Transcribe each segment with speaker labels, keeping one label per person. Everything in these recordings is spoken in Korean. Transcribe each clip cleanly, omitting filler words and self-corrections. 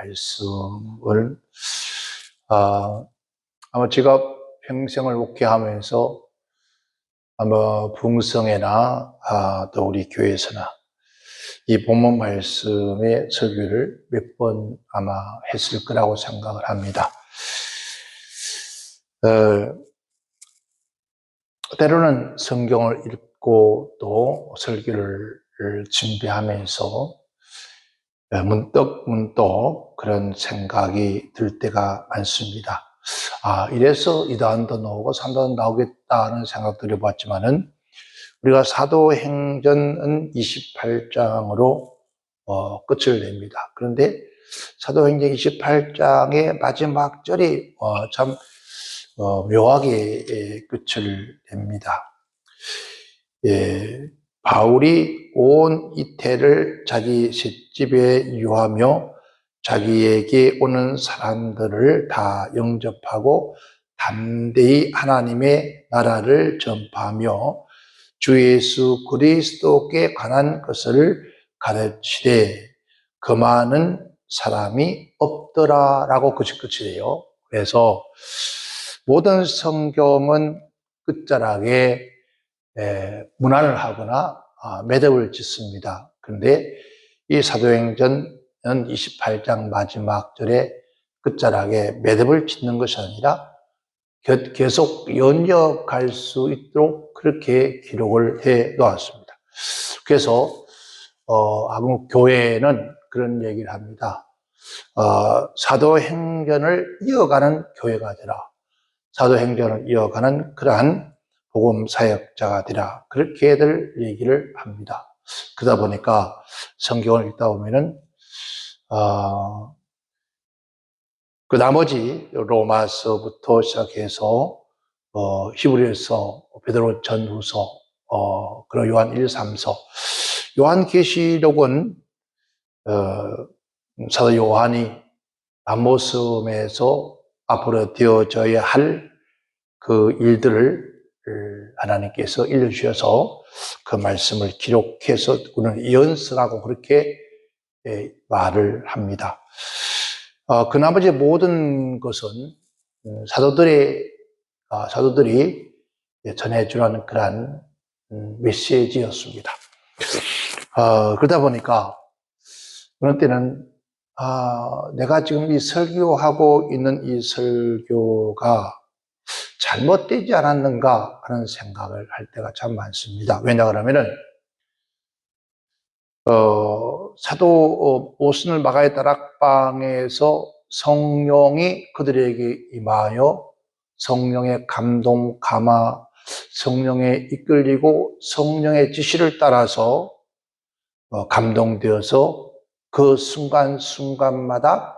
Speaker 1: 말씀을 아마 제가 평생을 목회하면서 아마 부흥성회나 또 우리 교회에서나 이 본문 말씀의 설교를 몇 번 아마 했을 거라고 생각을 합니다. 때로는 성경을 읽고 또 설교를 준비하면서 문득 그런 생각이 들 때가 많습니다. 이래서 이단도 나오고 산도 나오겠다는 생각 들어봤지만은 우리가 사도행전은 28장으로 끝을 냅니다. 그런데 사도행전 28장의 마지막 절이 참 묘하게 끝을 냅니다. 바울이 온 이태를 자기 셋집에 유하며 자기에게 오는 사람들을 다 영접하고 담대히 하나님의 나라를 전파하며 주 예수 그리스도께 관한 것을 가르치되 그만은 사람이 없더라라고 끝이 돼요. 그래서 모든 성경은 끝자락에 문안을 하거나 매듭을 짓습니다. 그런데 이 사도행전은 28장 마지막 절에 끝자락에 매듭을 짓는 것이 아니라 계속 연역할 수 있도록 그렇게 기록을 해 놓았습니다. 그래서 한국 교회는 그런 얘기를 합니다. 사도행전을 이어가는 교회가 되라. 사도행전을 이어가는 그러한 복음 사역자가 되라. 그렇게들 얘기를 합니다. 그러다 보니까 성경을 읽다 보면은 그 나머지 로마서부터 시작해서 히브리서, 베드로 전후서, 그리고 요한 1, 3서, 요한계시록은 사도 요한이 앞모습에서 앞으로 되어져야 할 그 일들을 하나님께서 일러주셔서 그 말씀을 기록해서 우리는 예언서라고 그렇게 말을 합니다. 그 나머지 모든 것은 사도들이 전해주라는 그러한 메시지였습니다. 그러다 보니까 어느 때는 내가 지금 이 설교하고 있는 이 설교가 잘못되지 않았는가 하는 생각을 할 때가 참 많습니다. 왜냐 그러면은 사도 오순을 마가의 다락방에서 성령이 그들에게 임하여 성령의 감동, 감화, 성령에 이끌리고 성령의 지시를 따라서 감동되어서 그 순간순간마다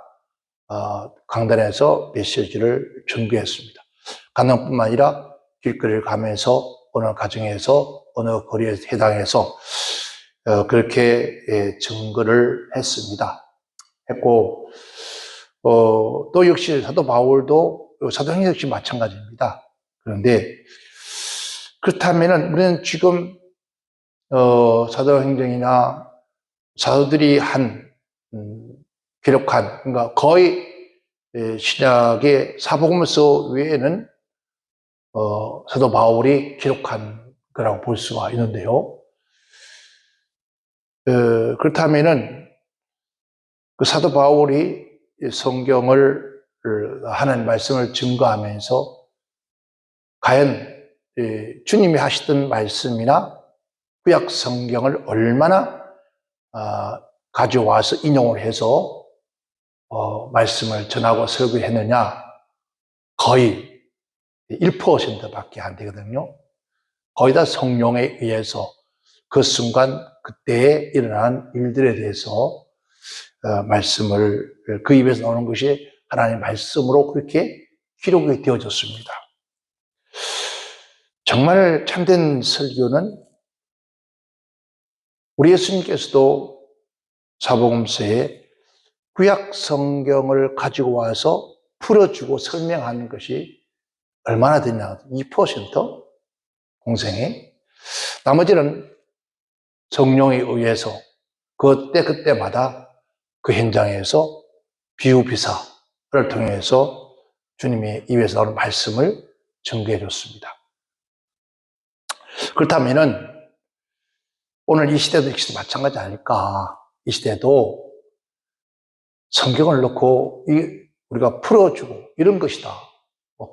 Speaker 1: 강단에서 메시지를 전개했습니다. 강단뿐만 아니라 길거리를 가면서 어느 가정에서 어느 거리에 해당해서 그렇게 증거를 했고 또 역시 사도 바울도 사도행전 역시 마찬가지입니다. 그런데 그렇다면은 우리는 지금 사도행전이나 사도들이 기록한 그러니까 거의 신약의 사복음서 외에는 사도 바울이 기록한 거라고 볼 수가 있는데요. 그렇다면은 그 사도 바울이 성경을 하나님 말씀을 증거하면서 과연 주님이 하시던 말씀이나 구약 성경을 얼마나 가져와서 인용을 해서 말씀을 전하고 설교했느냐? 거의 1%밖에 안 되거든요. 거의 다 성령에 의해서 그 순간 그때에 일어난 일들에 대해서 말씀을 그 입에서 나오는 것이 하나님의 말씀으로 그렇게 기록이 되어졌습니다. 정말 참된 설교는 우리 예수님께서도 사복음서에 구약 성경을 가지고 와서 풀어주고 설명하는 것이 얼마나 되냐? 2% 공생에. 나머지는 성령에 의해서 그때마다 그 현장에서 비유비사를 통해서 주님의 입에서 나오는 말씀을 증거해 줬습니다. 그렇다면은 오늘 이 시대도 역시 마찬가지 아닐까. 이 시대도 성경을 놓고 우리가 풀어주고 이런 것이다.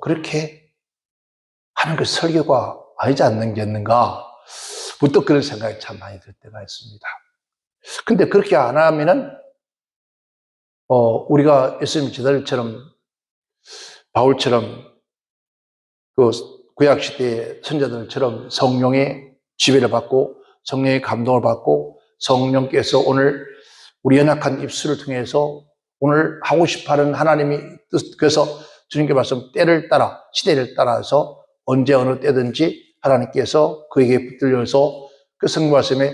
Speaker 1: 그렇게 하는 그 설교가 아니지 않는가. 부터 그런 생각이 참 많이 들 때가 있습니다. 근데 그렇게 안 하면은 우리가 예수님 제자들처럼 바울처럼 그 구약 시대의 선자들처럼 성령의 지배를 받고 성령의 감동을 받고 성령께서 오늘 우리 연약한 입술을 통해서 오늘 하고 싶어하는 하나님이 뜻, 그래서 주님께 말씀 때를 따라 시대를 따라서 언제 어느 때든지 하나님께서 그에게 붙들려서 그 성경 말씀에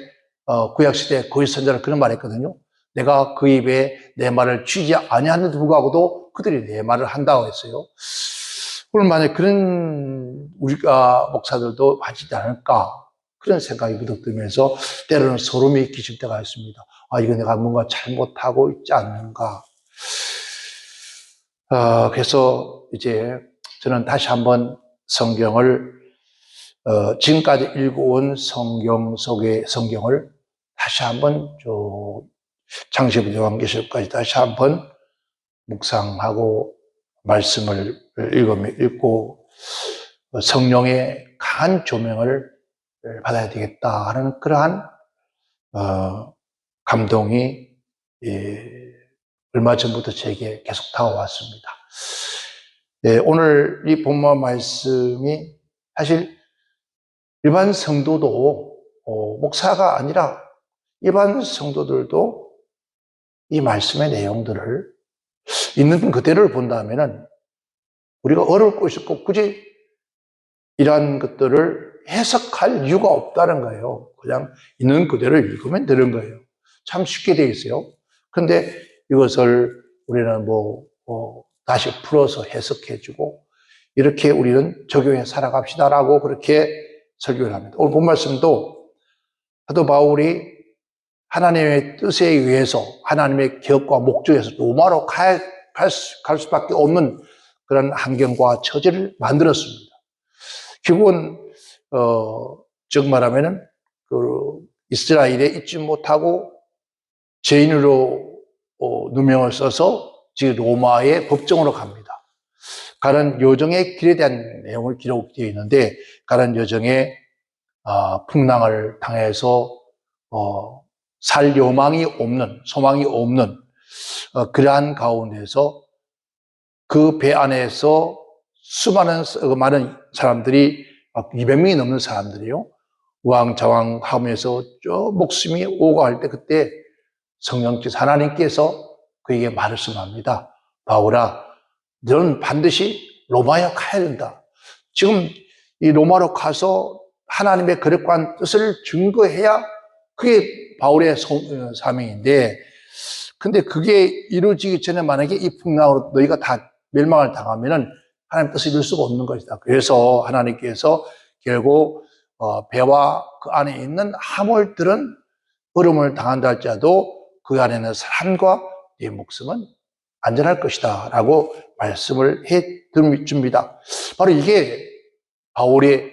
Speaker 1: 구약 시대 거짓 선자는 그런 말했거든요. 내가 그 입에 내 말을 쥐지 아니하는데도 불구하고도 그들이 내 말을 한다고 했어요. 오늘 만약에 그런 우리가 목사들도 하지 않을까 그런 생각이 무척 들면서 때로는 소름이 끼칠 때가 있습니다. 이거 내가 뭔가 잘못하고 있지 않는가. 그래서 이제 저는 다시 한번 성경을 지금까지 읽어온 성경 속의 성경을 다시 한번 창세부터 요한계시록까지 다시 한번 묵상하고 말씀을 읽고 성령의 강한 조명을 받아야 되겠다 하는 그러한 감동이 얼마 전부터 제게 계속 다가왔습니다. 오늘 이 본문 말씀이 사실 일반 성도도 목사가 아니라 일반 성도들도 이 말씀의 내용들을 있는 그대로를 본다면은 우리가 어려울 것이 없고 굳이 이러한 것들을 해석할 이유가 없다는 거예요. 그냥 있는 그대로 읽으면 되는 거예요. 참 쉽게 되어 있어요. 그런데 이것을 우리는 다시 풀어서 해석해주고 이렇게 우리는 적용해 살아갑시다라고 그렇게 설교를 합니다. 오늘 본 말씀도 사도 바울이 하나님의 뜻에 의해서 하나님의 계획과 목적에서 로마로 갈 수밖에 없는 그런 환경과 처지를 만들었습니다. 결국은 즉 말하면은 이스라엘에 있지 못하고 죄인으로 누명을 써서 지금 로마의 법정으로 갑니다. 가는 여정의 길에 대한 내용을 기록되어 있는데 가는 여정에 풍랑을 당해서 살 요망이 없는 소망이 없는 그러한 가운데서 그 배 안에서 많은 사람들이 200명이 넘는 사람들이요 우왕좌왕 하면서 목숨이 오가할 때 그때 성령께서 하나님께서 그에게 말씀합니다. 바울아, 너는 반드시 로마에 가야 된다. 지금 이 로마로 가서 하나님의 거룩한 뜻을 증거해야 그게 바울의 사명인데, 근데 그게 이루어지기 전에 만약에 이 풍랑으로 너희가 다 멸망을 당하면은 하나님 뜻을 이룰 수가 없는 것이다. 그래서 하나님께서 결국 배와 그 안에 있는 화물들은 어려움을 당한다 할지라도 그 안에는 사람과 네 목숨은 안전할 것이다 라고 말씀을 해 줍니다. 바로 이게 바울의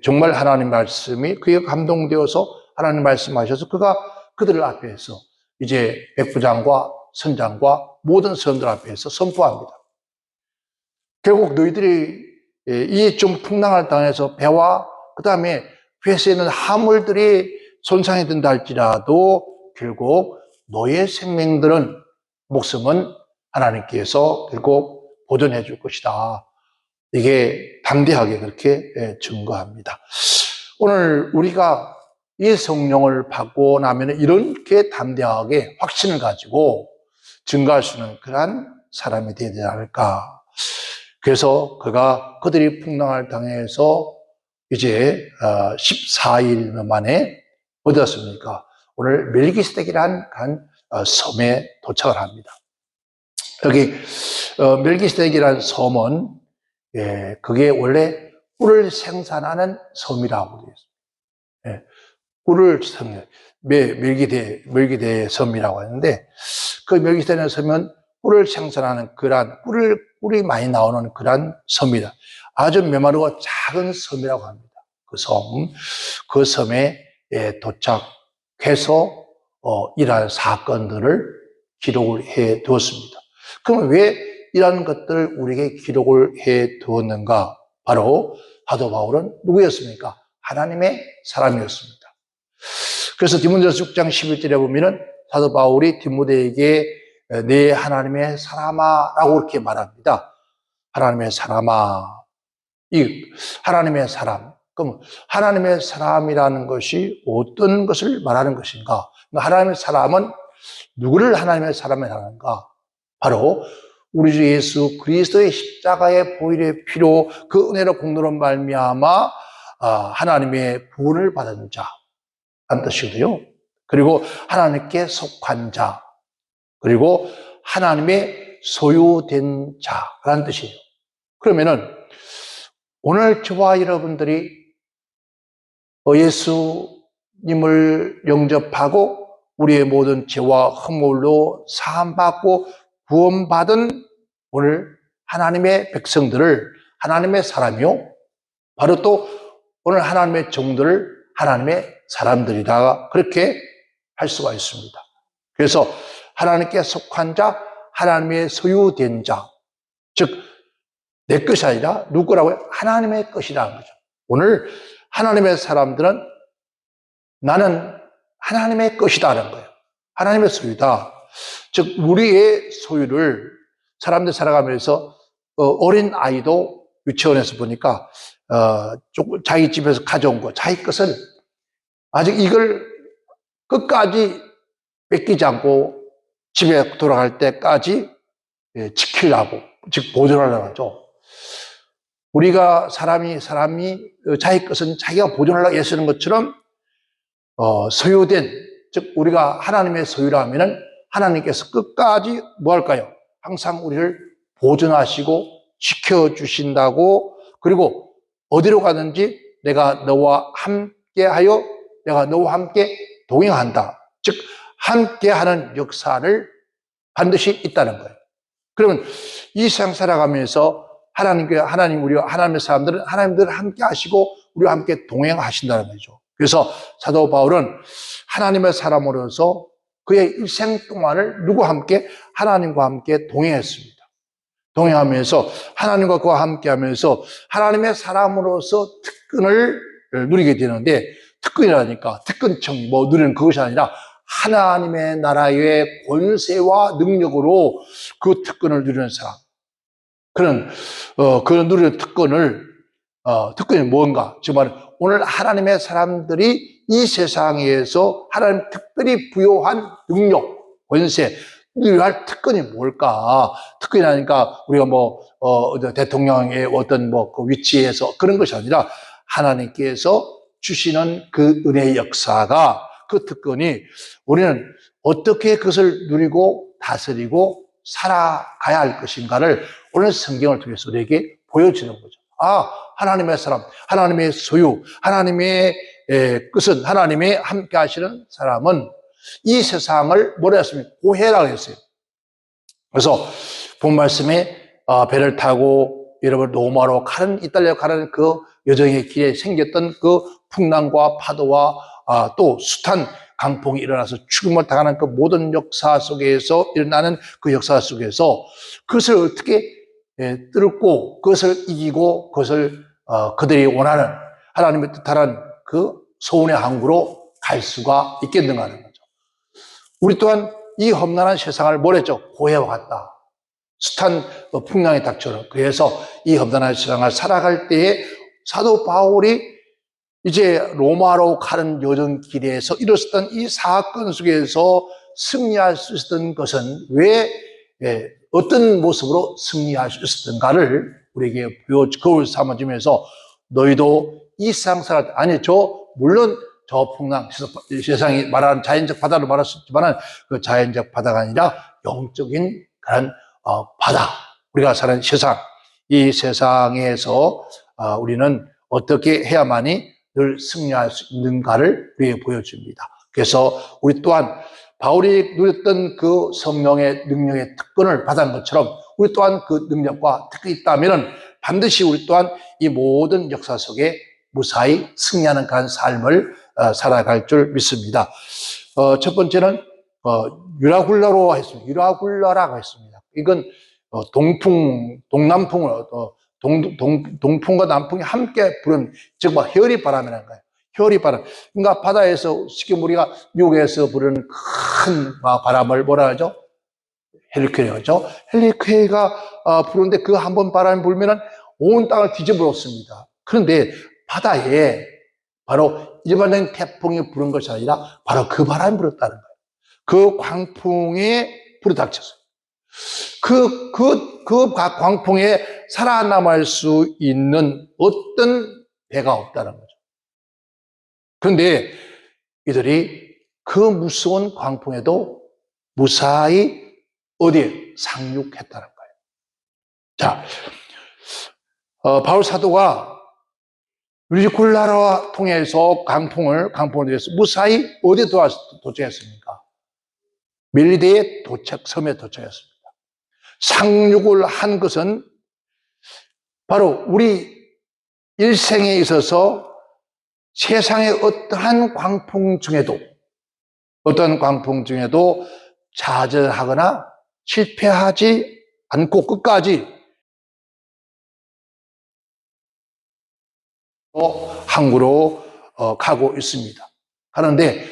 Speaker 1: 정말 하나님 말씀이 그에 감동되어서 하나님 말씀하셔서 그가 그들 앞에서 이제 백부장과 선장과 모든 사람들 앞에서 선포합니다. 결국 너희들이 이 좀 풍랑을 당해서 배와 그 다음에 회사에 있는 화물들이 손상이 된다 할지라도 결국 너의 생명들은 목숨은 하나님께서 결국 보존해 줄 것이다. 이게 담대하게 그렇게 증거합니다. 오늘 우리가 이 성령을 받고 나면 이렇게 담대하게 확신을 가지고 증거할 수 있는 그러한 사람이 되지 않을까. 그래서 그들이 풍랑을 당해서 이제 14일 만에 어디 왔습니까? 오늘 멜기세덱이라는 섬에 도착을 합니다. 여기 멜기세덱이라는 섬은 그게 원래 꿀을 생산하는 섬이라고 되어 있습니다. 꿀을 섬, 멜기데 섬이라고 하는데, 그 멜기데 섬은 꿀을 생산하는 꿀이 많이 나오는 그러한 섬이다. 아주 메마르고 작은 섬이라고 합니다. 그 섬에 도착해서 이러한 사건들을 기록을 해 두었습니다. 그럼 왜 이러한 것들을 우리에게 기록을 해 두었는가? 바로 사도 바울은 누구였습니까? 하나님의 사람이었습니다. 그래서 디모데전서 6장 11절에 보면은 사도 바울이 디모데에게 내 하나님의 사람아라고 이렇게 말합니다. 하나님의 사람아. 이 하나님의 사람. 그럼 하나님의 사람이라는 것이 어떤 것을 말하는 것인가? 하나님의 사람은 누구를 하나님의 사람이라고 하는가? 바로 우리 주 예수 그리스도의 십자가의 보혈의 피로 그 은혜로 공로로 말미암아 하나님의 구원을 받은 자라는 뜻이고요. 그리고 하나님께 속한 자, 그리고 하나님의 소유된 자라는 뜻이에요. 그러면은 오늘 저와 여러분들이 예수님을 영접하고 우리의 모든 죄와 허물로 사함받고 구원받은 오늘 하나님의 백성들을 하나님의 사람이요, 바로 또 오늘 하나님의 종들을 하나님의 사람들이다, 그렇게 할 수가 있습니다. 그래서 하나님께 속한 자, 하나님의 소유된 자, 즉 내 것이 아니라 누구 거라고요? 하나님의 것이라는 거죠. 오늘 하나님의 사람들은 나는 하나님의 것이다라는 거예요. 하나님의 소유다. 즉 우리의 소유를 사람들 살아가면서 어린 아이도 유치원에서 보니까 자기 집에서 가져온 거, 자기 것을 아직 이걸 끝까지 뺏기지 않고 집에 돌아갈 때까지 지키려고, 즉 보존하려고 하죠. 우리가 사람이 자기 것은 자기가 보존하려고 애쓰는 것처럼 소유된, 즉 우리가 하나님의 소유라면은 하나님께서 끝까지 뭐 할까요? 항상 우리를 보존하시고 지켜주신다고, 그리고 어디로 가든지 내가 너와 함께하여 내가 너와 함께 동행한다. 즉 함께하는 역사를 반드시 있다는 거예요. 그러면 이 세상 살아가면서 우리와 하나님의 사람들은 하나님들 함께 하시고 우리와 함께 동행하신다는 거죠. 그래서 사도 바울은 하나님의 사람으로서 그의 일생 동안을 누구와 함께? 하나님과 함께 동행했습니다. 동행하면서 하나님과 그와 함께 하면서 하나님의 사람으로서 특권을 누리게 되는데, 특권이라니까 특권청 누리는 그것이 아니라 하나님의 나라의 권세와 능력으로 그 특권을 누리는 사람. 그런 누리는 특권이 뭔가? 즉 말은 오늘 하나님의 사람들이 이 세상에서 하나님 특별히 부여한 능력, 권세, 누려야 할 특권이 뭘까? 특권이라니까 우리가 대통령의 어떤 그 위치에서 그런 것이 아니라 하나님께서 주시는 그 은혜의 역사가, 그 특권이 우리는 어떻게 그것을 누리고 다스리고 살아가야 할 것인가를 오늘 성경을 통해서 우리에게 보여주는 거죠. 하나님의 사람, 하나님의 소유, 하나님의 끝은 하나님의 함께 하시는 사람은 이 세상을 뭐라 했습니까? 고해라고 했어요. 그래서 본 말씀에 배를 타고 여러분 로마로 이탈리아로 가는 그 여정의 길에 생겼던 그 풍랑과 파도와 또 숱한 강풍이 일어나서 죽음을 당하는 그 모든 역사 속에서 일어나는 그 역사 속에서 그것을 어떻게 뚫고 그것을 이기고 그것을 그들이 원하는 하나님의 뜻하는 그 소원의 항구로 갈 수가 있겠는가 하는 거죠. 우리 또한 이 험난한 세상을 뭐랬죠? 고해와 같다. 숱한 풍랑이 닥쳐오는. 그래서 이 험난한 세상을 살아갈 때에 사도 바울이 이제 로마로 가는 여정길에서 일어섰던 이 사건 속에서 승리할 수 있었던 것은 왜 어떤 모습으로 승리할 수 있었던가를 우리에게 거울 삼아주면서 너희도 이 세상 살아갈 때, 물론 저 풍랑, 세상이 말하는 자연적 바다로 말할 수 있지만 그 자연적 바다가 아니라 영적인 그런 바다, 우리가 사는 세상, 이 세상에서 우리는 어떻게 해야만이 늘 승리할 수 있는가를 우리에게 보여줍니다. 그래서 우리 또한 바울이 누렸던 그 성령의 능력의 특권을 받은 것처럼 우리 또한 그 능력과 특권이 있다면 반드시 우리 또한 이 모든 역사 속에 무사히 승리하는 그런 삶을 살아갈 줄 믿습니다. 첫 번째는 유라굴라로 했습니다. 유라굴라라고 했습니다. 이건 동남풍을 동풍과 남풍이 함께 부는 즉 혈이 바람이라는 거예요. 혈이 바람. 그러니까 바다에서 쉽게 우리가 미국에서 부르는 큰 바람을 뭐라 하죠? 헬리케이죠. 헬리케이가 부르는데 그 한 번 바람이 불면은 온 땅을 뒤집어놓습니다. 그런데 바다에 바로 일반적인 태풍이 부는 것이 아니라 바로 그 바람이 불었다는 거예요. 그 광풍에 불이 닥쳤어요. 그 광풍에 살아남을 수 있는 어떤 배가 없다는 거죠. 그런데 이들이 그 무서운 광풍에도 무사히 어디에 상륙했다는 거예요. 자, 바울 사도가 유리굴라를 통해서 강풍을 위해서 무사히 어디에 도착했습니까? 멜리데의 섬에 도착했습니다. 상륙을 한 것은 바로 우리 일생에 있어서 세상의 어떠한 광풍 중에도 좌절하거나 실패하지 않고 끝까지 항구로 가고 있습니다. 하는데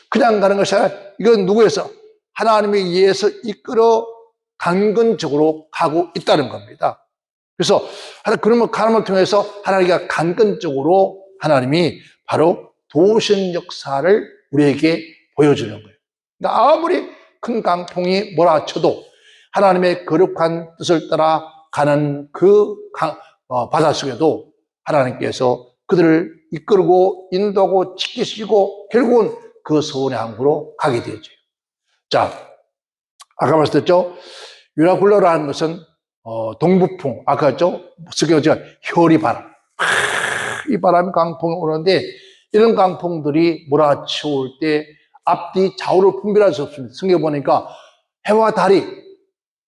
Speaker 1: 그냥 가는 것이 아니라 이건 누구에서? 하나님에 의해서 이끌어 강건적으로 가고 있다는 겁니다. 그래서 그러면 가늠을 통해서 하나님과 강건적으로 하나님이 바로 도우신 역사를 우리에게 보여주는 거예요. 그러니까 아무리 큰 강풍이 몰아쳐도 하나님의 거룩한 뜻을 따라 가는 그 바다 속에도 하나님께서 그들을 이끌고 인도하고 지키시고 결국은 그 소원의 항구로 가게 되죠. 자, 아까 말씀드렸죠? 유라굴라라는 것은 동부풍, 아까 했죠? 스교지가 혈이 바람. 이 바람이 강풍이 오는데 이런 강풍들이 몰아치울 때 앞뒤 좌우를 분별할 수 없습니다. 성경에 보니까 해와 달이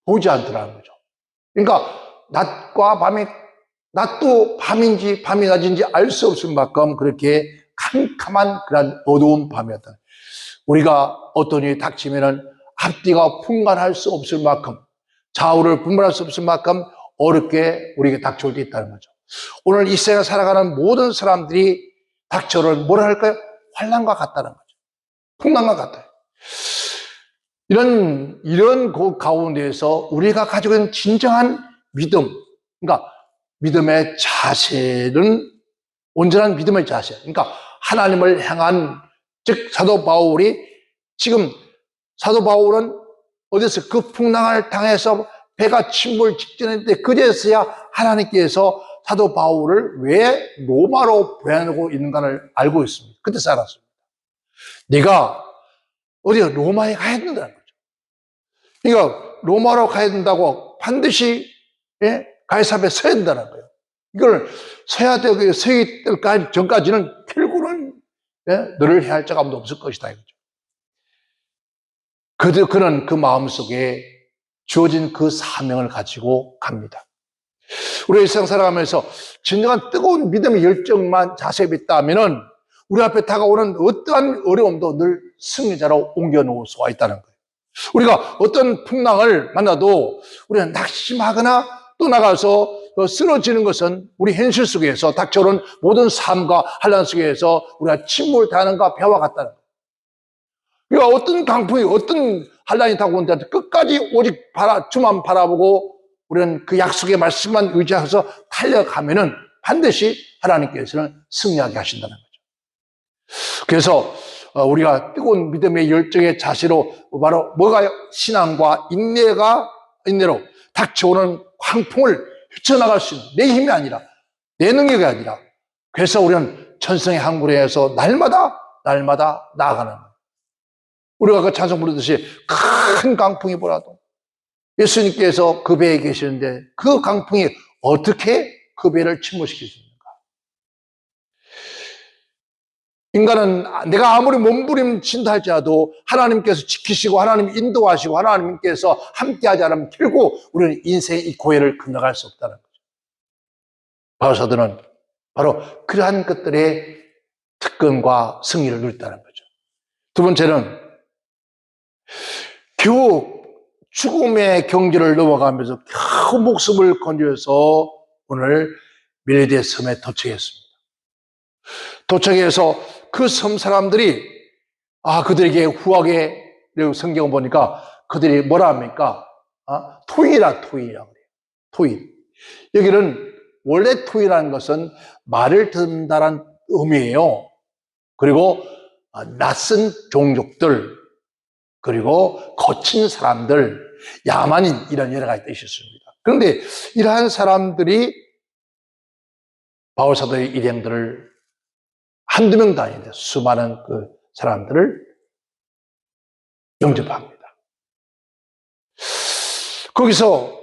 Speaker 1: 보이지 않더라는 거죠. 그러니까 낮도 밤인지 밤이 낮인지 알 수 없을 만큼 그렇게 캄캄한 그런 어두운 밤이었다. 우리가 어떤 일이 닥치면은 앞뒤가 분간할 수 없을 만큼 좌우를 분별할 수 없을 만큼 어렵게 우리에게 닥쳐올 때 있다는 거죠. 오늘 이 세상에 살아가는 모든 사람들이 닥쳐올 뭐라 할까요? 환난과 같다는 거죠. 풍랑과 같아요. 이런 그 가운데에서 우리가 가지고 있는 진정한 믿음, 그러니까 믿음의 자세는 온전한 믿음의 자세. 그러니까 하나님을 향한, 즉 사도 바울이 지금 사도 바울은 어디서 그 풍랑을 당해서 배가 침몰 직전인데 그제서야 하나님께서 사도 바울을 왜 로마로 보내고 있는가를 알고 있습니다. 그때 알았습니다. 네가 어디 로마에 가야 된다는 거죠. 그러니까 로마로 가야 된다고 반드시 가이사 앞에 서야 된다는 거예요. 이걸 서야 되고 서기 전까지는 결국은 너를 해할 자가 아무도 없을 것이다 이거죠. 그는 그 마음속에 주어진 그 사명을 가지고 갑니다. 우리가 일상 살아가면서 진정한 뜨거운 믿음의 열정만 자세히 있다면은 우리 앞에 다가오는 어떠한 어려움도 늘 승리자로 옮겨놓을 수가 있다는 거예요. 우리가 어떤 풍랑을 만나도 우리는 낙심하거나 또 나가서 쓰러지는 것은 우리 현실 속에서 닥쳐오는 모든 삶과 환난 속에서 우리가 침몰당하는가 배와 같다는 거예요. 그러니까 어떤 강풍이 어떤 환난이 다가오는데 끝까지 오직 주만 바라보고 우리는 그 약속의 말씀만 의지해서 달려가면은 반드시 하나님께서는 승리하게 하신다는 거죠. 그래서 우리가 뜨거운 믿음의 열정의 자세로 바로 뭐가요? 신앙과 인내로 닥쳐오는 광풍을 헤쳐나갈 수 있는 내 힘이 아니라 내 능력이 아니라 그래서 우리는 천성의 항구에서 날마다 나아가는 거예요. 우리가 그 찬송 부르듯이 큰 강풍이 보라도 예수님께서 그 배에 계시는데 그 강풍이 어떻게 그 배를 침몰시킬 수 있는가? 인간은 내가 아무리 몸부림친다 할지라도 하나님께서 지키시고 하나님 인도하시고 하나님께서 함께하지 않으면 결국 우리는 인생의 이 고해를 건너갈 수 없다는 거죠. 바울사도는 바로 그러한 것들의 특권과 승리를 누렸다는 거죠. 두 번째는 겨우 죽음의 경지를 넘어가면서 겨우 목숨을 건져서 오늘 멜리데 섬에 도착했습니다. 도착해서 그 섬 사람들이 그들에게 후하게 성경을 보니까 그들이 뭐라 합니까? 토이라 그래요. 토이. 여기는 원래 토이라는 것은 말을 듣는다는 의미예요. 그리고 낯선 종족들, 그리고 거친 사람들, 야만인 이런 여러 가지 뜻이 있습니다. 그런데 이러한 사람들이 바울사도의 일행들을 한두 명도 아닌데 수많은 그 사람들을 영접합니다. 거기서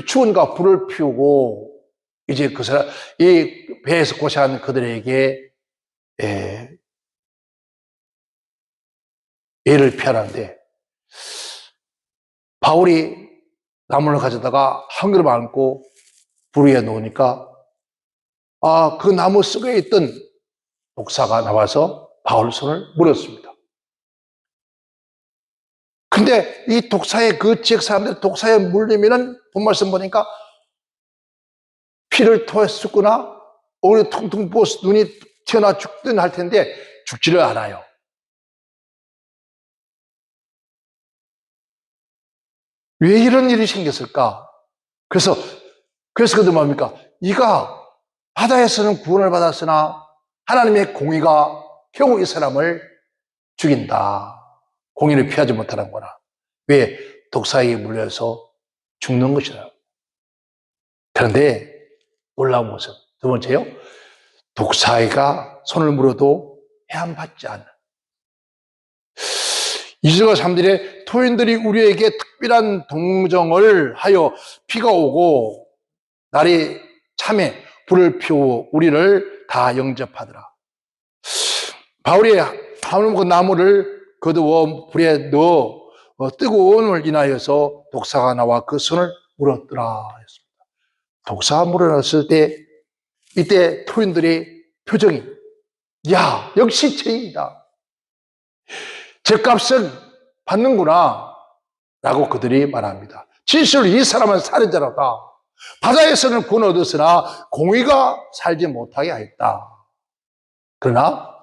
Speaker 1: 추운가 불을 피우고 이제 그 사람, 이 배에서 고생하는 그들에게 예를 피하는데 바울이 나무를 가져다가 한 그릇 안고 불 위에 놓으니까 그 나무 속에 있던 독사가 나와서 바울 손을 물었습니다. 근데 이 독사의 그 지역 사람들 독사에 물리면은 본 말씀 보니까 피를 토했었거나 얼굴이 퉁퉁 부어서 눈이 튀어나와 죽든 할 텐데 죽지를 않아요. 왜 이런 일이 생겼을까? 그래서 그들 뭡니까? 이가 바다에서는 구원을 받았으나 하나님의 공의가 겨우 이 사람을 죽인다. 공의를 피하지 못하는 거나. 왜? 독사에게 물려서 죽는 것이다. 그런데 놀라운 것은 두 번째요. 독사가 손을 물어도 해안받지 않는. 이스라엘 사람들의 토인들이 우리에게 특별한 동정을 하여 비가 오고 날이 참에 불을 피우고 우리를 다 영접하더라. 바울이 한 나무를 거두어 불에 넣어 뜨거움을 인하여서 독사가 나와 그 손을 물었더라 했습니다. 독사가 물어놨을 때 이때 토인들의 표정이 역시 죄인이다. 죄값은 받는구나 라고 그들이 말합니다. 진실로 이 사람은 살인자라다. 바다에서는 구원 얻었으나 공의가 살지 못하게 하였다. 그러나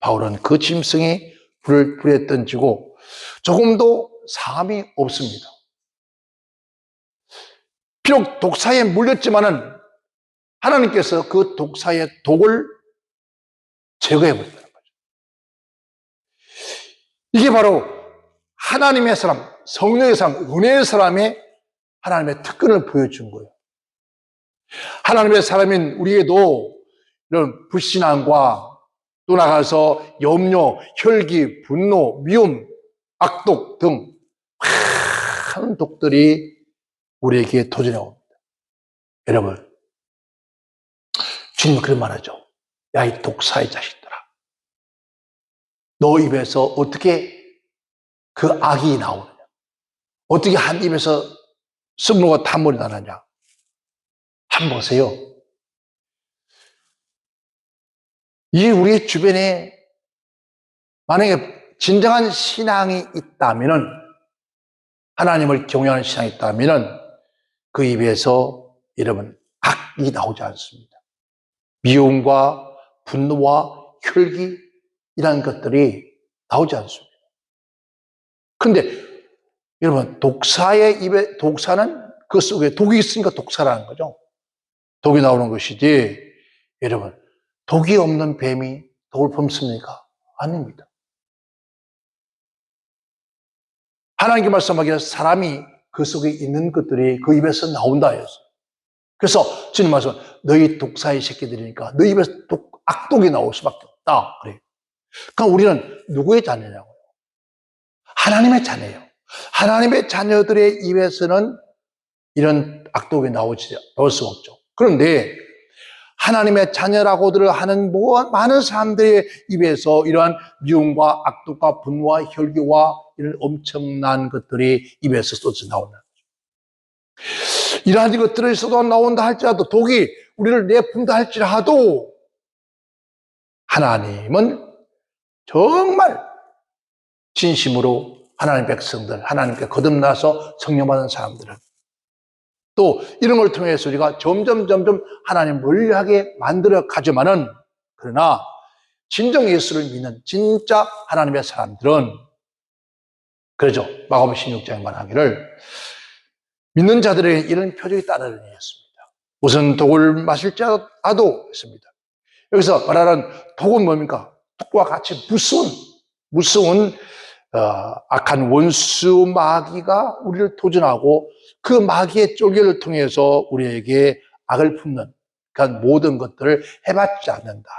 Speaker 1: 바울은 그 짐승이 불에 던지고 조금도 사함이 없습니다. 비록 독사에 물렸지만은 하나님께서 그 독사의 독을 제거해버린다는 거죠. 이게 바로 하나님의 사람, 성령의 사람, 은혜의 사람의 하나님의 특권을 보여준 거예요. 하나님의 사람인 우리에도 이런 불신앙과 또 나가서 염려, 혈기, 분노, 미움, 악독 등 많은 독들이 우리에게 도전해 옵니다. 여러분, 주님은 그런 말하죠. 야, 이 독사의 자식들아. 너 입에서 어떻게 그 악이 나오느냐? 어떻게 한 입에서 썩노가 탄물이 나느냐? 한번 보세요. 이 우리 주변에 만약에 진정한 신앙이 있다면은, 하나님을 경외하는 신앙이 있다면은 그 입에서 여러분 악이 나오지 않습니다. 미움과 분노와 혈기 이런 것들이 나오지 않습니다. 그런데 여러분 독사의 입에 독사는 그 속에 독이 있으니까 독사라는 거죠. 독이 나오는 것이지 여러분 독이 없는 뱀이 독을 품습니까? 아닙니다. 하나님께 말씀하기를 사람이 그 속에 있는 것들이 그 입에서 나온다 했어요. 그래서 주님 말씀 너희 독사의 새끼들이니까 너희 입에서 악독이 나올 수밖에 없다. 그래요. 그러니까 우리는 누구의 자녀냐고요? 하나님의 자녀예요. 하나님의 자녀들의 입에서는 이런 악독이 나올 수 없죠. 그런데 하나님의 자녀라고들 하는 많은 사람들의 입에서 이러한 미움과 악독과 분노와 혈기와 이런 엄청난 것들이 입에서 쏟아져 나오는 거죠. 이러한 것들이 쏟아 나온다 할지라도 독이 우리를 내품다 할지라도 하나님은 정말 진심으로 하나님 백성들, 하나님께 거듭나서 성령 받은 사람들은 또 이런 걸 통해서 우리가 점점 하나님 멀리하게 만들어 가지만은 그러나 진정 예수를 믿는 진짜 하나님의 사람들은 그러죠. 마가복음 16장에 말하기를 믿는 자들에게 이런 표적이 따르느니 했습니다. 우선 독을 마실지라도 했습니다. 여기서 말하는 독은 뭡니까? 독과 같이 무서운 악한 원수 마귀가 우리를 도전하고 그 마귀의 쫄개를 통해서 우리에게 악을 품는 그러니까 모든 것들을 해봤지 않는다.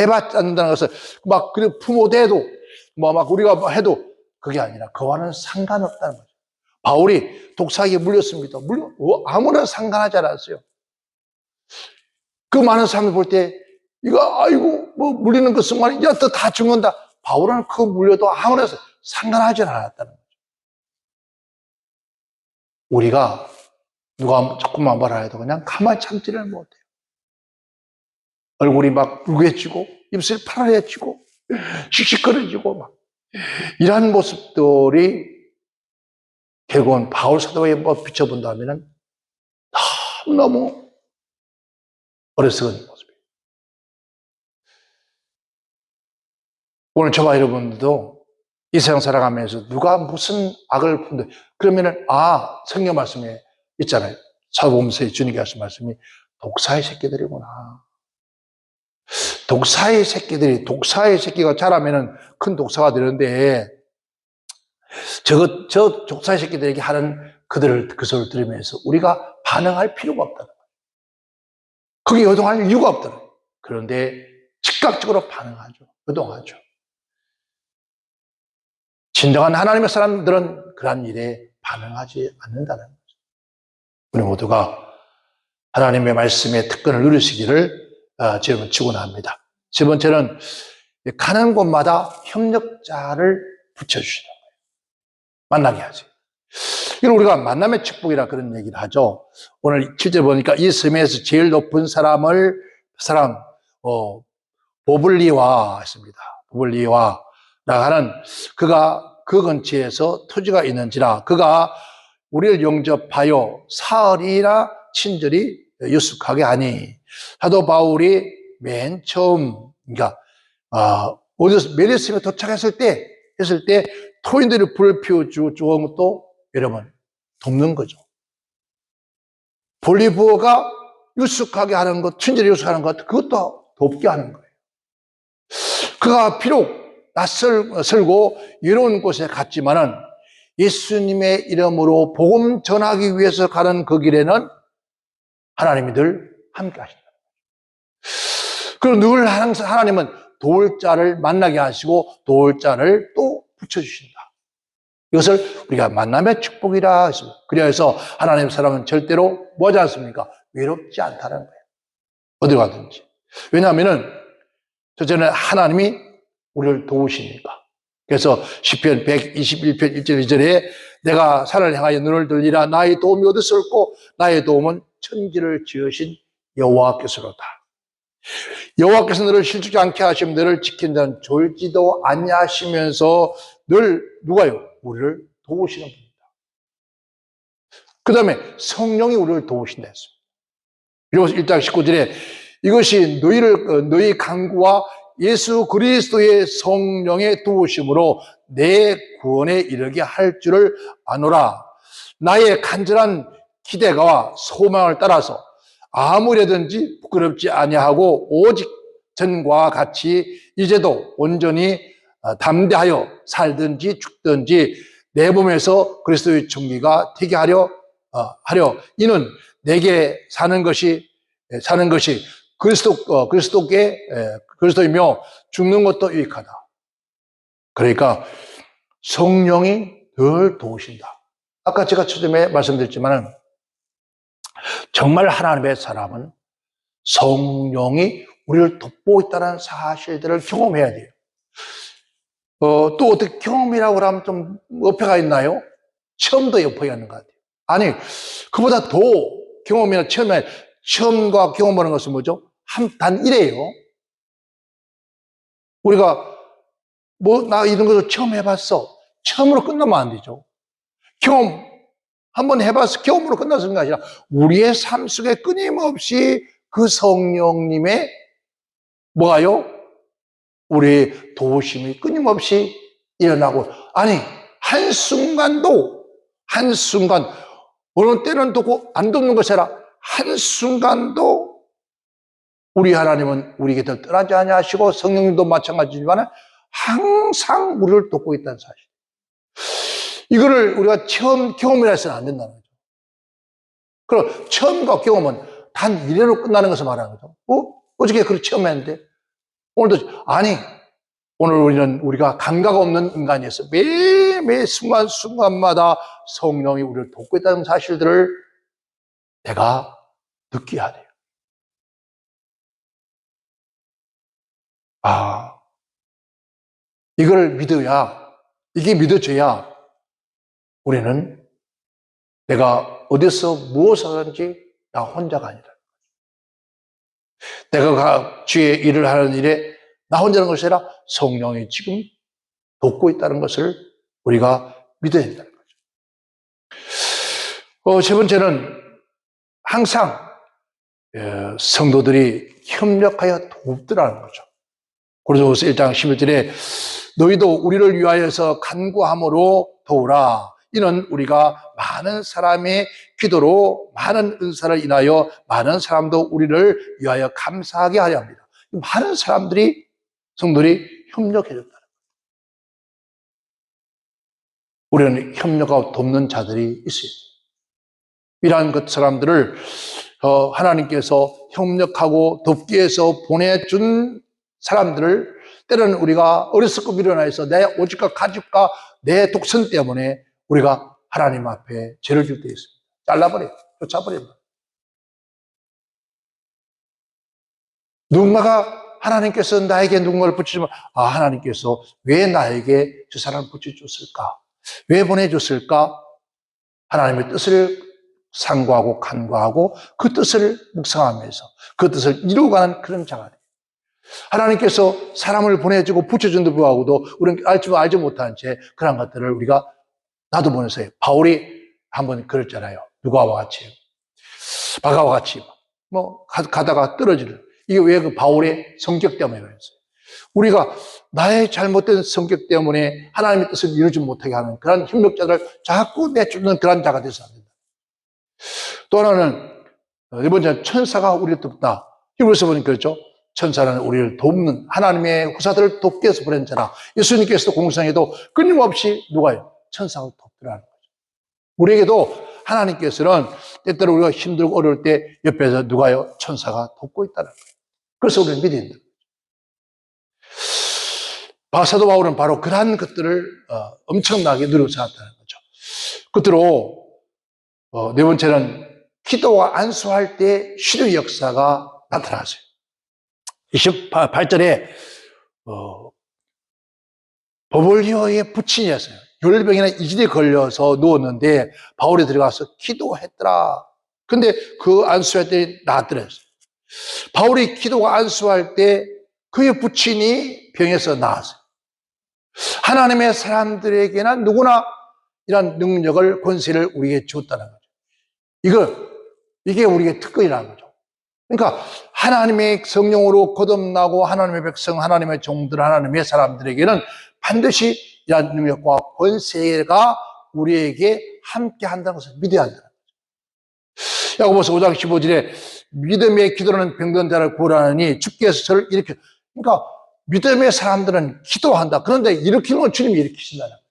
Speaker 1: 해봤지 않는다는 것은 막 품어대도 막 우리가 해도 그게 아니라 그와는 상관없다는 거죠. 바울이 독사에게 물렸습니다. 아무나 상관하지 않았어요. 그 많은 사람들 볼 때 이거 아이고 뭐 물리는 것은 말이야 또 다 죽는다. 바울은 그 물려도 아무나 상관하지 않았다는 거죠. 우리가 누가 조금만 말을 해도 그냥 가만히 참지를 못해요. 얼굴이 막 붉게지고 입술이 파래지고 씩씩거려지고 막 이러한 모습들이 결국은 바울 사도에 비춰본다면 너무 어리석은 모습이에요. 오늘 저와 여러분들도 이 세상 살아가면서 누가 무슨 악을 품든 그러면은 성경 말씀에 있잖아요. 사도복음서에 주님께 하신 말씀이 독사의 새끼들이구나. 독사의 새끼가 자라면은 큰 독사가 되는데 저 독사의 새끼들에게 하는 그 소리를 들으면서 우리가 반응할 필요가 없다는 거예요. 그게 요동할 이유가 없다는 거예요. 그런데 즉각적으로 반응하죠. 요동하죠. 진정한 하나님의 사람들은 그런 일에 반응하지 않는다는 거죠. 우리 모두가 하나님의 말씀에 특권을 누리시기를 제가 축원합니다. 세 번째는 가는 곳마다 협력자를 붙여주시는 거예요. 만나게 하세요. 이건 우리가 만남의 축복이라 그런 얘기를 하죠. 오늘 7절 보니까 이 섬에서 제일 높은 사람 보블리와 했습니다. 보블리와 나가는 그가 그 근처에서 토지가 있는지라 그가 우리를 영접하여 사흘이나 친절히 유숙하게 하니 사도 바울이 맨 처음 그러니까 어디서 메리스에 도착했을 때 토인들이 불을 피워주고 좋은 것도 여러분 돕는 거죠. 볼리브어가 유숙하게 하는 것, 친절히 유숙하는 것 그것도 돕게 하는 거예요. 그가 비록 낯설고 외로운 곳에 갔지만은 예수님의 이름으로 복음 전하기 위해서 가는 그 길에는 하나님이 늘 함께 하신다. 그리고 늘 항상 하나님은 도울 자를 만나게 하시고 도울 자를 또 붙여주신다. 이것을 우리가 만남의 축복이라 했습니다. 그래서 하나님 사람은 절대로 뭐하지 않습니까? 외롭지 않다는 거예요. 어디 가든지. 왜냐하면은 저는 하나님이 우리를 도우시니까. 그래서 시편 121편 1절 2절에 내가 산을 향하여 눈을 들리라 나의 도움이 어디서 올고 나의 도움은 천지를 지으신 여호와께서로다. 여호와께서 너를 실족지 않게 하시면 너를 지킨다는 졸지도 아니하시면서 늘 누가요? 우리를 도우시는 분이다. 그 다음에 성령이 우리를 도우신다 했습니다. 그래서 1장 19절에 이것이 너희 간구와 예수 그리스도의 성령의 도우심으로 내 구원에 이르게 할 줄을 아노라. 나의 간절한 기대와 소망을 따라서 아무래든지 부끄럽지 아니하고 오직 전과 같이 이제도 온전히 담대하여 살든지 죽든지 내 몸에서 그리스도의 존귀가 되게 하려 이는 내게 사는 것이 그리스도이며 죽는 것도 유익하다. 그러니까 성령이 늘 도우신다. 아까 제가 처음에 말씀드렸지만 정말 하나님의 사람은 성령이 우리를 돕고 있다는 사실들을 경험해야 돼요. 또 어떻게 경험이라고 하면 좀 어폐가 있나요? 처음도 여포가 있는 것 같아요. 아니, 그보다 더 경험이나 처음과 경험하는 것은 뭐죠? 단 이래요. 우리가 나 이런 것을 처음 해봤어. 처음으로 끝나면 안 되죠. 경험, 한번 해봐서 경험으로 끝나서 그런 게 아니라 우리의 삶 속에 끊임없이 그 성령님의 뭐가요? 우리의 도우심이 끊임없이 일어나고, 아니, 한순간, 어느 때는 돕고 안 돕는 것이 아니라 한순간도 우리 하나님은 우리 곁을 떠나지 아니하시고 성령님도 마찬가지지만 항상 우리를 돕고 있다는 사실. 이거를 우리가 처음 경험이라 해서는 안 된다는 거죠. 그럼 처음과 경험은 단 이래로 끝나는 것을 말하는 거죠. 어저께 그렇게 처음 했는데 오늘도 아니, 오늘 우리가 감각 없는 인간이었어. 매일 순간순간마다 성령이 우리를 돕고 있다는 사실들을 내가 느껴야 돼요. 이걸 이게 믿어져야 우리는 내가 어디서 무엇을 하든지 나 혼자가 아니다. 내가 주의 일을 하는 일에 나 혼자는 것이 아니라 성령이 지금 돕고 있다는 것을 우리가 믿어야 된다는 거죠. 세 번째는 항상 성도들이 협력하여 돕더라는 거죠. 고린도후서 1장 11절에 너희도 우리를 위하여서 간구함으로 도우라. 이는 우리가 많은 사람의 기도로 많은 은사를 인하여 많은 사람도 우리를 위하여 감사하게 하려 합니다. 많은 성도들이 협력해 줬다. 우리는 협력하고 돕는 자들이 있어요. 이러한 그 사람들을 하나님께서 협력하고 돕기 위해서 보내준 사람들을 때로는 우리가 어리석고 미련해서 내 오직과 가집과 내 독선 때문에 우리가 하나님 앞에 죄를 질 때 있습니다. 잘라버려요. 쫓아버립니다. 누군가가 하나님께서 나에게 누군가를 붙이지만 하나님께서 왜 나에게 저 사람을 붙여줬을까? 왜 보내줬을까? 하나님의 뜻을 상고하고 간구하고 그 뜻을 묵상하면서 그 뜻을 이루어가는 그런 자가 돼요. 하나님께서 사람을 보내주고 붙여준 데 불구하고도 우리는 알지 못한 채 그런 것들을 우리가 나도 보면서 바울이 한번 그랬잖아요. 누가와 같이 바가와 같이 가다가 떨어지는 이게 왜 그 바울의 성격 때문에 그랬어요. 우리가 나의 잘못된 성격 때문에 하나님의 뜻을 이루지 못하게 하는 그런 협력자를 자꾸 내쫓는 그런 자가 돼서 안 된다. 또 하나는 네 번째는 천사가 우리를 돕다. 히브리서 보니까 그렇죠. 천사는 우리를 돕는 하나님의 후사들을 돕기 위해서 보낸 자라. 예수님께서도 공생에도 끊임없이 누가요? 천사가 돕더라는 거죠. 우리에게도 하나님께서는 때때로 우리가 힘들고 어려울 때 옆에서 누가요? 천사가 돕고 있다는 거예요. 그래서 우리는 믿어야 된다. 사도 바울은 바로 그러한 것들을 엄청나게 누리고 살았다는 거죠. 끝으로 네 번째는 기도가 안수할 때 쉬는 역사가 나타났어요. 28절에 버볼리오의 부친이었어요. 열병이나 이질이 걸려서 누웠는데 바울이 들어가서 기도했더라. 근데 그 안수할 때 나았더랬어요. 바울이 기도가 안수할 때 그의 부친이 병에서 나았어요. 하나님의 사람들에게나 누구나 이런 능력을, 권세를 우리에게 줬다는 거죠. 이게 우리의 특권이라는 거죠. 그러니까 하나님의 성령으로 거듭나고 하나님의 백성, 하나님의 종들, 하나님의 사람들에게는 반드시 이런 능력과 권세가 우리에게 함께 한다는 것을 믿어야 한다는 거죠. 야고보서 5장 15절에 믿음의 기도는 병든 자를 구원하느니 주께서 저를 일으켜. 그러니까 믿음의 사람들은 기도한다. 그런데 일으키는 건 주님이 일으키신다는 거예요.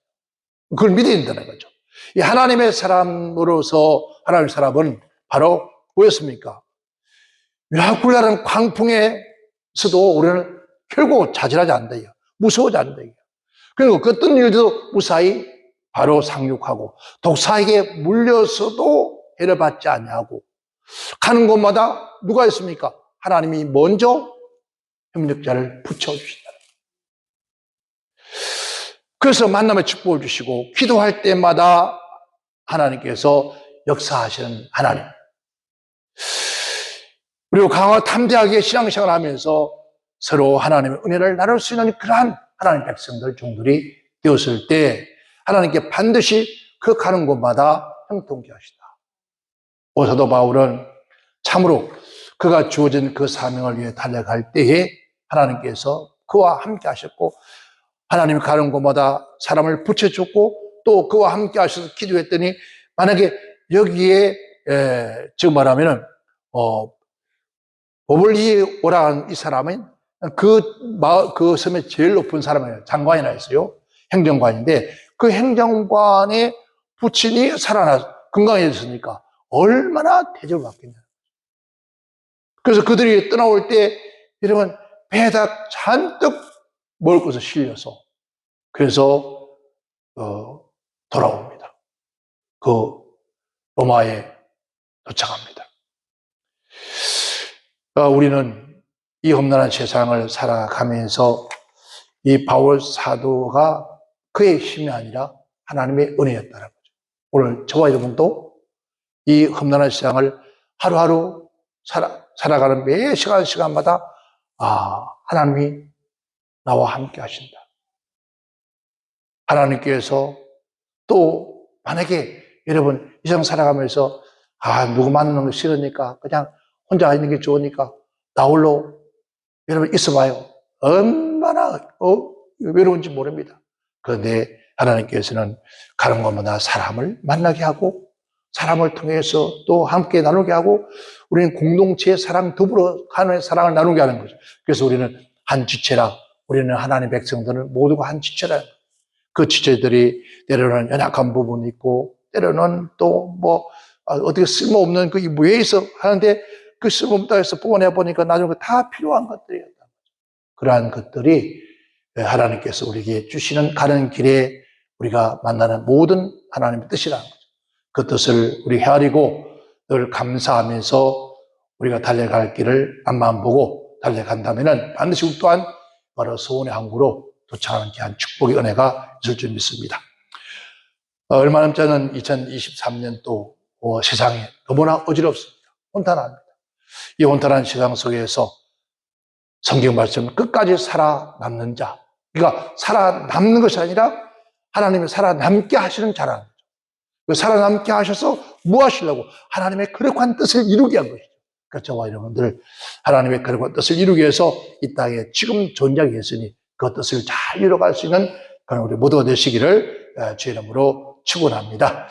Speaker 1: 그걸 믿어야 된다는 거죠. 이 하나님의 사람으로서 하나님의 사람은 바로 뭐였습니까? വ്യാകുല한 광풍에서도 우리는 결국 자질하지 않는다. 무서워하지 않는다. 그리고 그 어떤 일도 무사히 바로 상륙하고 독사에게 물려서도 해를 받지 아니하고 가는 곳마다 누가 있습니까? 하나님이 먼저 협력자를 붙여주신다. 그래서 만남의 축복을 주시고 기도할 때마다 하나님께서 역사하시는 하나님. 그리고 강하고 담대하게 신앙생활을 하면서 서로 하나님의 은혜를 나눌 수 있는 그러한 하나님 백성들 종들이 되었을 때 하나님께 반드시 그 가는 곳마다 형통케 하시다. 사도 바울은 참으로 그가 주어진 그 사명을 위해 달려갈 때에 하나님께서 그와 함께 하셨고 하나님이 가는 곳마다 사람을 붙여줬고 또 그와 함께 하셔서 기도했더니 만약에 여기에 지금 말하면은 보블리 오라는 이 사람은 그 섬의 제일 높은 사람이에요. 장관이라 했어요. 행정관인데 그 행정관의 부친이 건강해졌으니까 얼마나 대접을 받겠냐. 그래서 그들이 떠나올 때 여러분 배에다 잔뜩 먹을 것을 실려서 그래서 돌아옵니다. 그 로마에 도착합니다. 우리는 이 험난한 세상을 살아가면서 이 바울 사도가 그의 힘이 아니라 하나님의 은혜였다는 거죠. 오늘 저와 여러분도 이 험난한 세상을 하루하루 살아가는 매 시간마다 하나님이 나와 함께 하신다. 하나님께서 또 만약에 여러분 이 세상 살아가면서 누구 만나는 거 싫으니까 그냥 혼자 있는 게 좋으니까 나 홀로 여러분 있어봐요. 얼마나 외로운지 모릅니다. 그런데 하나님께서는 가는 곳마다 사람을 만나게 하고 사람을 통해서 또 함께 나누게 하고 우리는 공동체의 사랑 더불어 가는 사랑을 나누게 하는 거죠. 그래서 우리는 한 지체라 우리는 하나님의 백성들은 모두가 한 지체라. 그 지체들이 때로는 연약한 부분이 있고 때로는 또 어떻게 쓸모없는 그 무예에서 하는데 그 쓸모없다 해서 뽑아내보니까 나중에 다 필요한 것들이었다. 그러한 것들이 하나님께서 우리에게 주시는 가는 길에 우리가 만나는 모든 하나님의 뜻이라는 거죠. 그 뜻을 우리 헤아리고 늘 감사하면서 우리가 달려갈 길을 앞만 보고 달려간다면 반드시 우리 또한 바로 소원의 항구로 도착하는 귀한 축복의 은혜가 있을 줄 믿습니다. 얼마 남지 않은 2023년도 세상이 너무나 어지럽습니다. 혼란합니다. 이 혼란한 세상 속에서 성경 말씀 끝까지 살아남는 자, 그러니까 살아남는 것이 아니라 하나님이 살아남게 하시는 자라는 거죠. 그 살아남게 하셔서 뭐 하시려고? 하나님의 거룩한 뜻을 이루게 한 것이죠. 그러니까 저와 여러분들 하나님의 거룩한 뜻을 이루기 위해서 이 땅에 지금 존재하게 했으니 그 뜻을 잘 이뤄갈 수 있는 그런 우리 모두가 되시기를 주의 이름으로 축원합니다.